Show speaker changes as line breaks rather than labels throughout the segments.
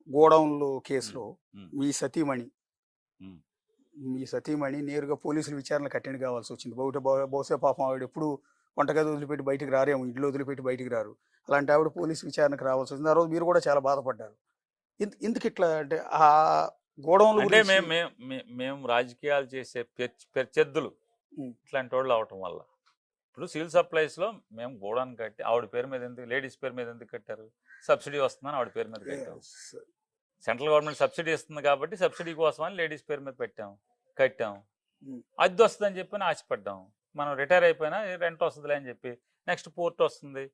గోడౌన్లు
ఉమ్,
కేసులో
ఉమ్,
మీ సతీమణి
ఉమ్,
మీ సతీమణి నేరుగా పోలీసుల విచారణకు అటెండ్ కావాల్సి వచ్చింది. బహుశా పాపం ఆవిడ ఎప్పుడు వంటగది వదిలిపెట్టి బయటికి రారేమో, ఇల్లు వదిలిపెట్టి బయటికి రారు. అలాంటి ఆవిడ పోలీసు విచారణకు రావాల్సి వచ్చింది. ఆ రోజు మీరు కూడా చాలా బాధపడ్డారు. ఎందుకు ఇట్లా అంటే ఆ గోడౌన్ల
అంటే
గురించి.
మేము రాజకీయాలు చేసే ప్రత్యర్థులు
ఉమ్,
ఇట్లాంటి వాళ్ళు అవటం వల్ల ఇప్పుడు సివిల్ సప్లైస్లో మేము గోడౌన్ కట్టి ఆవిడ పేరు మీద ఎందుకు, లేడీస్ పేరు మీద ఎందుకు కట్టారు? సబ్సిడీ వస్తుందని ఆవిడ పేరు మీద కట్టాం.
yes,
సెంట్రల్ గవర్నమెంట్ సబ్సిడీ ఇస్తుంది కాబట్టి సబ్సిడీ కోసం అని లేడీస్ పేరు మీద కట్టాం.
ఉమ్,
అద్దె వస్తుందని చెప్పి ఆశపడ్డాం. మనం రిటైర్ అయిపోయినా రెంట్ వస్తుందిలే అని చెప్పి, నెక్స్ట్ పోర్ట్ వస్తుంది,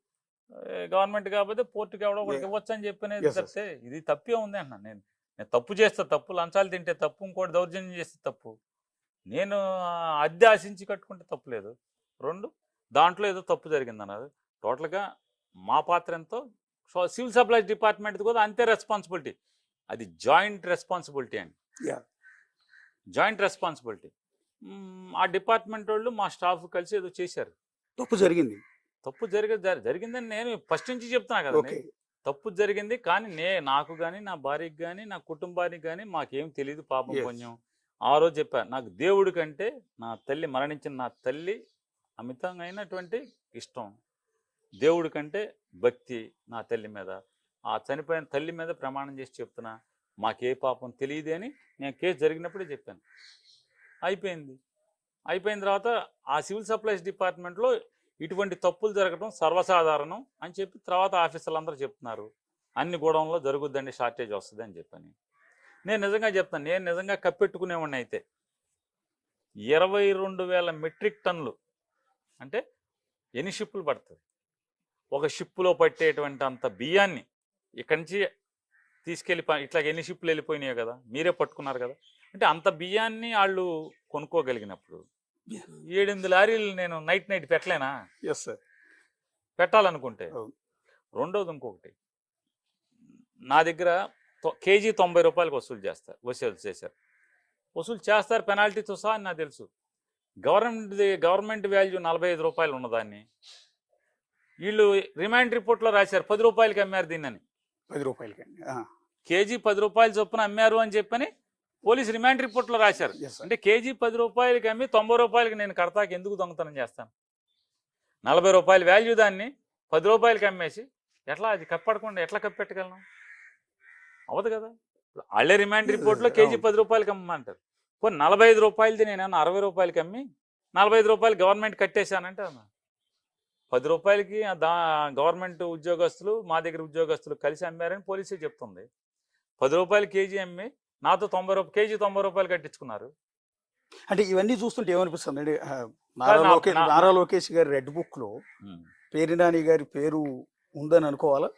గవర్నమెంట్ కాకపోతే పోర్టుకి ఎవడో ఒకటికి ఇవ్వచ్చు అని చెప్పినది
yes, yes.
తప్పితే ఇది తప్పే ఉంది అంటున్నా. నేను తప్పు చేస్తే తప్పు, లంచాలు తింటే తప్పు, ఇంకోటి దౌర్జన్యం చేస్తే తప్పు. నేను అద్దె ఆశించి కట్టుకుంటే తప్పు లేదు. రెండు, దాంట్లో ఏదో తప్పు జరిగింది అన్నారు. టోటల్గా మా పాత్ర ఎంతో సివిల్ సప్లైస్ డిపార్ట్మెంట్ కూడా అంతే రెస్పాన్సిబిలిటీ. అది జాయింట్ రెస్పాన్సిబిలిటీ అండి,
Yeah.
Joint responsibility. ఆ డిపార్ట్మెంట్ వాళ్ళు మా స్టాఫ్ కలిసి ఏదో చేశారు.
తప్పు జరిగింది.
తప్పు జరిగిందని నేను ఫస్ట్ నుంచి చెప్తున్నా కదండి.
ఓకే.
తప్పు జరిగింది, కానీ నాకు కానీ నా భార్యకి కానీ నా కుటుంబానికి కానీ మాకేం తెలియదు, పాపం
Yes.
కొంచెం. ఆ రోజు చెప్పాను, నాకు దేవుడి కంటే నా తల్లి, మరణించిన నా తల్లి అమితమైనటువంటి ఇష్టం. దేవుడి కంటే భక్తి నా తల్లి మీద. ఆ చనిపోయిన తల్లి మీద ప్రమాణం చేసి చెప్తున్నా, మాకే పాపం తెలియదు అని నేను కేసు జరిగినప్పుడే చెప్పాను. అయిపోయిన తర్వాత ఆ సివిల్ సప్లైస్ డిపార్ట్మెంట్లో ఇటువంటి తప్పులు జరగడం సర్వసాధారణం అని చెప్పి తర్వాత ఆఫీసర్లు అందరూ చెప్తున్నారు. అన్ని గోడౌన్లో జరుగుద్దండి, షార్టేజ్ వస్తుంది అని చెప్పని. నేను నిజంగా చెప్తాను, నేను నిజంగా కప్పెట్టుకునేవాడిని అయితే 22,000 మెట్రిక్ టన్నులు అంటే ఎన్ని షిప్పులు పడుతుంది? ఒక షిప్పులో పట్టేటువంటి అంత బియ్యాన్ని ఇక్కడి నుంచి తీసుకెళ్ళి ఇట్లా ఎన్ని షిప్పులు వెళ్ళిపోయినాయో కదా, మీరే పట్టుకున్నారు కదా. అంటే అంత బియ్యాన్ని వాళ్ళు కొనుక్కోగలిగినప్పుడు 7-8 లారీలు నేను నైట్ పెట్టలేనా?
Yes sir.
పెట్టాలనుకుంటే. రెండోది ఇంకొకటి, నా దగ్గర కేజీ 90 రూపాయలకు వసూలు చేశారు. వసూలు చేస్తారు పెనాల్టీతో సహా అని నాకు తెలుసు. గవర్నమెంట్ వాల్యూ 45 రూపాయలు ఉన్నదాన్ని వీళ్ళు రిమాండ్ రిపోర్ట్లో రాశారు 10 రూపాయలకి అమ్మారు దీన్నని.
10 రూపాయలకి
కేజీ 10 రూపాయల చొప్పున అమ్మారు అని చెప్పని పోలీసు రిమాండ్ రిపోర్ట్లో రాశారు. అంటే కేజీ 10 రూపాయలకి అమ్మి 90 రూపాయలకి నేను కడతాకి ఎందుకు దొంగతనం చేస్తాను? 40 రూపాయల వాల్యూ దాన్ని 10 రూపాయలకి అమ్మేసి ఎట్లా అది కప్పడకుండా ఎట్లా కప్పెట్టగలను? అవదు కదా. వాళ్ళే రిమాండ్ రిపోర్ట్లో కేజీ 10 రూపాయలకి అమ్మంటారు. పోనీ 45 రూపాయలది నేనేమన్నా 60 రూపాయలకి అమ్మి 45 రూపాయలు గవర్నమెంట్ కట్టేశానంటే 10 రూపాయలకి గవర్నమెంట్ ఉద్యోగస్తులు మా దగ్గర ఉద్యోగస్తులు కలిసి అమ్మారని పోలీసే చెప్తుంది. 10 రూపాయలు కేజీ అమ్మి నాతో కేజీ 90 రూపాయలు కట్టించుకున్నారు.
అంటే ఇవన్నీ చూస్తుంటే ఏమనిపిస్తుంది అంటే నారా లోకేష్ గారి రెడ్ బుక్ లో పేరినాని గారి పేరు ఉందని అనుకోవాలా?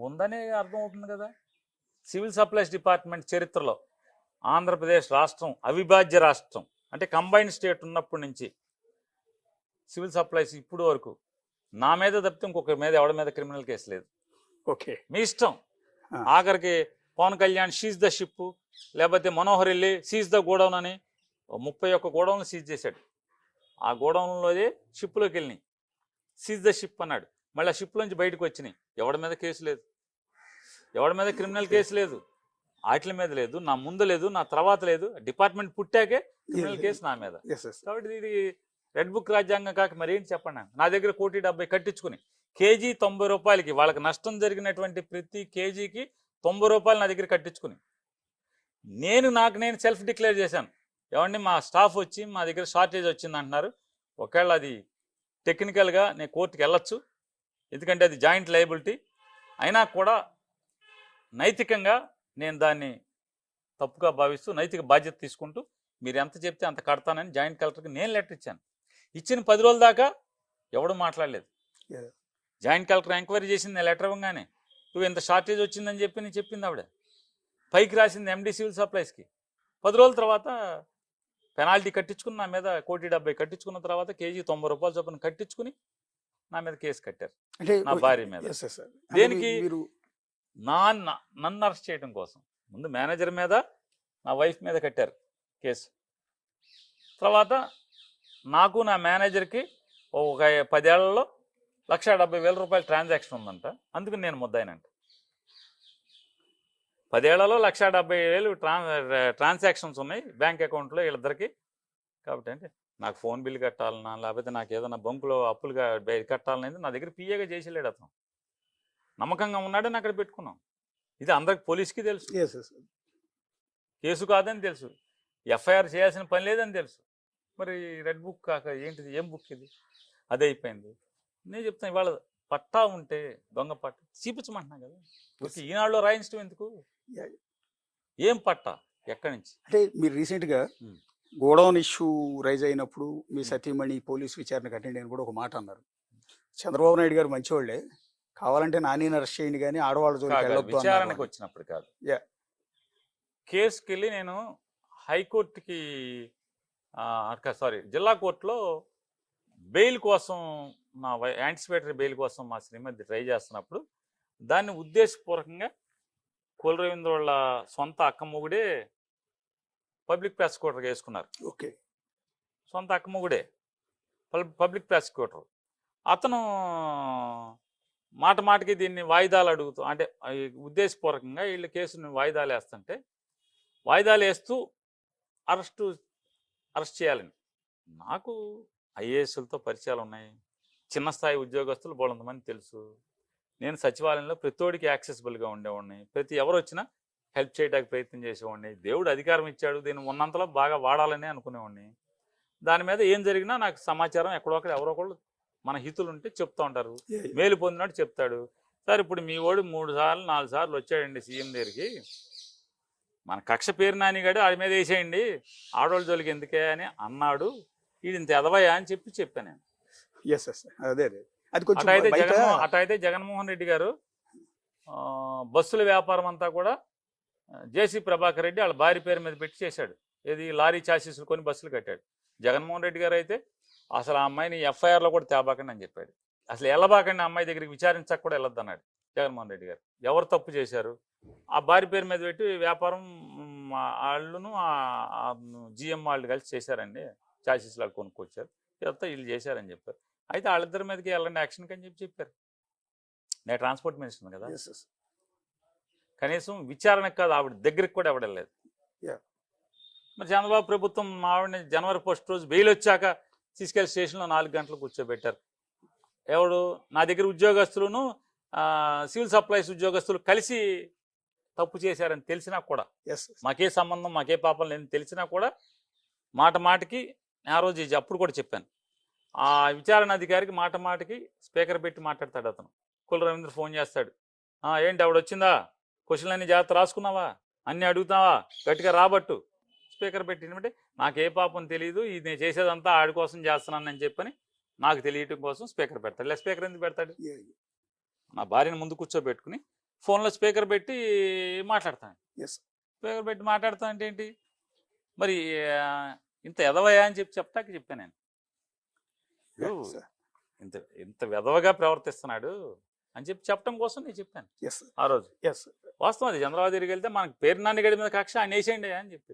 ఉందనే అర్థం అవుతుంది కదా. సివిల్ సప్లైస్ డిపార్ట్మెంట్ చరిత్రలో ఆంధ్రప్రదేశ్ రాష్ట్రం అవిభాజ్య రాష్ట్రం అంటే కంబైన్డ్ స్టేట్ ఉన్నప్పటి నుంచి సివిల్ సప్లైస్ ఇప్పుడు వరకు నా మీద తప్పితే ఇంకొకరి మీద ఎవరి మీద క్రిమినల్ కేసు లేదు.
ఓకే,
మీ ఇష్టం. ఆఖరికి Pawan Kalyan seize the ship, లేకపోతే మనోహర్ వెళ్ళి సీజ్ ద గోడౌన్ అని 31 గోడౌన్లు సీజ్ చేశాడు. ఆ గోడౌన్లోదే షిప్లోకి వెళ్ళినాయి, సీజ్ ద షిప్ అన్నాడు. మళ్ళీ ఆ షిప్లోంచి బయటకు వచ్చినాయి. ఎవడి మీద కేసు లేదు, ఎవడి మీద క్రిమినల్ కేసు లేదు, వాటి మీద లేదు, నా ముందు లేదు, నా తర్వాత లేదు. డిపార్ట్మెంట్ పుట్టాకే క్రిమినల్ కేసు నా మీద. కాబట్టి ఇది రెడ్ బుక్ రాజ్యాంగం కాక మరేంటి చెప్పండి. నా దగ్గర 1,70,00,000 కట్టించుకుని కేజీ 90 రూపాయలకి వాళ్ళకి నష్టం జరిగినటువంటి ప్రతి కేజీకి 90 రూపాయలు నా దగ్గర కట్టించుకుని నేను సెల్ఫ్ డిక్లేర్ చేశాను. ఏమండి మా స్టాఫ్ వచ్చి మా దగ్గర షార్టేజ్ వచ్చింది అంటున్నారు, ఒకవేళ అది టెక్నికల్గా నేను కోర్టుకి వెళ్ళొచ్చు, ఎందుకంటే అది జాయింట్ లయబిలిటీ. అయినా కూడా నైతికంగా నేను దాన్ని తప్పుగా భావిస్తూ నైతిక బాధ్యత తీసుకుంటూ మీరు ఎంత చెప్తే అంత కడతానని జాయింట్ కలెక్టర్కి నేను లెటర్ ఇచ్చాను. ఇచ్చిన 10 రోజుల దాకా ఎవడు మాట్లాడలేదు. జాయింట్ కలెక్టర్ ఎంక్వైరీ చేసింది నేను లెటర్ ఇవ్వగానే, నువ్వు ఇంత షార్టేజ్ వచ్చిందని చెప్పి నేను చెప్పింది ఆవిడ. పైకి రాసింది ఎండి సివిల్ సప్లైస్కి. 10 రోజుల తర్వాత పెనాల్టీ కట్టించుకుని నా మీద 1,70,00,000 కట్టించుకున్న తర్వాత కేజీ 90 రూపాయల చొప్పున కట్టించుకుని నా మీద కేసు కట్టారు, నా భార్య మీద. దేనికి? నన్ను అరెస్ట్ చేయడం కోసం. ముందు మేనేజర్ మీద నా వైఫ్ మీద కట్టారు కేసు. తర్వాత నాకు నా మేనేజర్కి ఒక 10 ఏళ్లలో 1,70,000 రూపాయల ట్రాన్సాక్షన్ ఉందంట, అందుకని నేను ముద్దాయినంట. 10 ఏళ్లలో 1,70,000 ట్రాన్సాక్షన్స్ ఉన్నాయి బ్యాంక్ అకౌంట్లో వీళ్ళిద్దరికి. కాబట్టి అంటే నాకు ఫోన్ బిల్ కట్టాలన్నా లేకపోతే నాకు ఏదైనా బంకులో అప్పులుగా కట్టాలనేది నా దగ్గర పిఏగా చేసేలేడు అతను. నమ్మకంగా ఉన్నాడని అక్కడ పెట్టుకున్నాం. ఇది అందరికి పోలీస్కి తెలుసు,
Yes, yes.
కేసు కాదని తెలుసు, ఎఫ్ఐఆర్ చేయాల్సిన పని లేదని తెలుసు. మరి రెడ్ బుక్ కాక ఏంటిది, ఏం బుక్ ఇది? అదే అయిపోయింది. నేను చెప్తాను, ఇవాళ పట్టా ఉంటే దొంగ పట్టా చూపించమంటున్నా కదా. ఓకే, ఈనాడులో రాయించడం ఎందుకు?
Yeah.
ఏం పట్టా, ఎక్కడి నుంచి?
అంటే మీరు రీసెంట్గా
Hmm.
గోడౌన్ ఇష్యూ రైజ్ అయినప్పుడు మీ సతీమణి పోలీస్ విచారణకు అటెండ్ అని కూడా ఒక మాట అన్నారు. చంద్రబాబు నాయుడు గారు మంచివాళ్లే, కావాలంటే నానిని అరెస్ట్ చేయండి కానీ ఆడవాళ్ళ జోలికి వెళ్ళొద్దు
విచారణకు
అన్నారు.
వచ్చినప్పుడు కాదు,
Yeah.
కేసుకి వెళ్ళి నేను హైకోర్టుకి జిల్లా కోర్టులో బెయిల్ కోసం, నా యాంటిసిపేటరీ బెయిల్ కోసం మా శ్రీమతి ట్రై చేస్తున్నప్పుడు దాన్ని ఉద్దేశపూర్వకంగా కుల రవీంద్ర వాళ్ళ సొంత అక్కమ్మగుడే పబ్లిక్ ప్రాసిక్యూటర్గా వేసుకున్నారు.
ఓకే.
సొంత అక్కమ్మగుడే పబ్లిక్ ప్రాసిక్యూటర్. అతను మాట మాటకి దీన్ని వాయిదాలు అడుగుతూ, అంటే ఉద్దేశపూర్వకంగా వీళ్ళ కేసుని వాయిదాలు వేస్తుంటే, వాయిదాలు వేస్తూ అరెస్ట్ చేయాలని. నాకు ఐఏఎస్లతో పరిచయాలు ఉన్నాయి, చిన్న స్థాయి ఉద్యోగస్తులు బోలంతమంది తెలుసు. నేను సచివాలయంలో ప్రతోడికి యాక్సెసిబుల్గా ఉండేవాడిని, ప్రతి ఎవరు వచ్చినా హెల్ప్ చేయడానికి ప్రయత్నం చేసేవాడిని. దేవుడు అధికారం ఇచ్చాడు, దీన్ని ఉన్నంతలో బాగా వాడాలని అనుకునేవాడిని. దాని మీద ఏం జరిగినా నాకు సమాచారం ఎక్కడొక్కడ ఎవరో ఒకళ్ళు మన హితులు ఉంటే చెప్తూ ఉంటారు, మేలు పొందినట్టు చెప్తాడు. సార్ ఇప్పుడు మీ వాడు 3 సార్లు 4 సార్లు వచ్చాడండి సీఎం దగ్గరికి, మన కక్ష పేరు నానిగాడు ఆడి మీద వేసేయండి, ఆడవాళ్ళ జోలికి ఎందుకే అని అన్నాడు, ఇది ఇంత ఎదవయా అని చెప్పాను నేను.
ఎస్ ఎస్, అదే అదే, అది కొంచెం
అటైతే జగన్మోహన్ రెడ్డి గారు బస్సుల వ్యాపారం అంతా కూడా జేసీ ప్రభాకర్ రెడ్డి వాళ్ళ భార్య పేరు మీద పెట్టి చేశాడు. ఏది, లారీ చాసీసులు కొని బస్సులు కట్టాడు. జగన్మోహన్ రెడ్డి గారు అయితే అసలు ఆ అమ్మాయిని ఎఫ్ఐఆర్లో కూడా తేబాకండి అని చెప్పాడు. అసలు వెళ్ళబాకండి, అమ్మాయి దగ్గరికి విచారించక కూడా వెళ్ళొద్దు అన్నాడు జగన్మోహన్ రెడ్డి గారు. ఎవరు తప్పు చేశారు? ఆ భార్య పేరు మీద పెట్టి వ్యాపారం వాళ్ళను జిఎం వాళ్ళు కలిసి చేశారండి, చాసీస్ లాగా కొనుక్కొచ్చారు, ఇదంతా వీళ్ళు చేశారని చెప్పారు. అయితే వాళ్ళిద్దరి మీదకి వెళ్ళండి యాక్షన్కి అని చెప్పారు. నేను ట్రాన్స్పోర్ట్ మినిస్టర్ కదా, కనీసం విచారణకు కాదు ఆవిడ దగ్గరికి కూడా ఎవడలేదు. మరి చంద్రబాబు ప్రభుత్వం మా ఆవిడని జనవరి 1 రోజు బెయిల్ వచ్చాక తీసుకెళ్లి స్టేషన్లో 4 గంటలు కూర్చోబెట్టారు. ఎవడు, నా దగ్గర ఉద్యోగస్తులను సివిల్ సప్లైస్ ఉద్యోగస్తులు కలిసి తప్పు చేశారని తెలిసినా కూడా, మాకే సంబంధం మాకే పాపం లేని తెలిసినా కూడా మాట మాటకి ఆ రోజు అప్పుడు కూడా చెప్పాను, ఆ విచారణ అధికారికి మాట మాటకి స్పీకర్ పెట్టి మాట్లాడతాడు అతను. కుల రవీంద్ర ఫోన్ చేస్తాడు, ఏంటి ఆవిడ వచ్చిందా, క్వశ్చన్లు అన్ని జాగ్రత్త రాసుకున్నావా, అన్నీ అడుగుతావా, గట్టిగా రాబట్టు. స్పీకర్ పెట్టినట్టే నాకు ఏ పాపం తెలియదు, ఇది నేను చేసేదంతా ఆడి కోసం చేస్తున్నానని చెప్పని నాకు తెలియటం కోసం స్పీకర్ పెడతాడు. లేదా స్పీకర్ ఎందుకు పెడతాడు? నా భార్యను ముందు కూర్చోబెట్టుకుని ఫోన్లో స్పీకర్ పెట్టి మాట్లాడతాను. స్పీకర్ పెట్టి మాట్లాడతా అంటే ఏంటి మరి, ఇంత ఎదవయా అని చెప్తాక చెప్పాను నేను, ఇంత వెదవగా ప్రవర్తిస్తున్నాడు అని చెప్పడం కోసం నేను చెప్పాను ఆ రోజు. వాస్తవం అది. చంద్రబాబు దగ్గరికి వెళ్తే మనకు పేరు నాని గడి మీద కక్ష ఆయన వేసేయండి అని చెప్పి,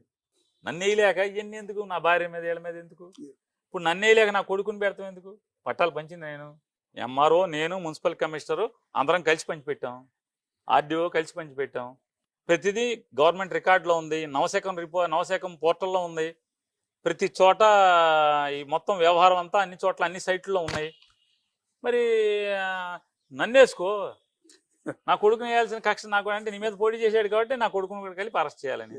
నన్ను వేయలేక ఇవన్నీ ఎందుకు, నా భార్య మీద వీళ్ళ మీద ఎందుకు, ఇప్పుడు నన్ను వేయలేక నా కొడుకుని పెడతాం ఎందుకు? పట్టాలు పంచింది నేను, ఎంఆర్ఓ, నేను, మున్సిపల్ కమిషనరు అందరం కలిసి పంచిపెట్టాం, ఆర్డీఓ కలిసి పంచిపెట్టాం. ప్రతిదీ గవర్నమెంట్ రికార్డులో ఉంది, నవశకం పోర్టల్లో ఉంది, ప్రతి చోట ఈ మొత్తం వ్యవహారం అంతా అన్ని చోట్ల అన్ని సైట్లలో ఉన్నాయి. మరి నన్నేసుకో, నా కొడుకుని వేయాల్సిన కక్ష నాకు అంటే నీ మీద పోటీ చేశాడు కాబట్టి నా కొడుకుని కూడా కలిపి అరెస్ట్ చేయాలని.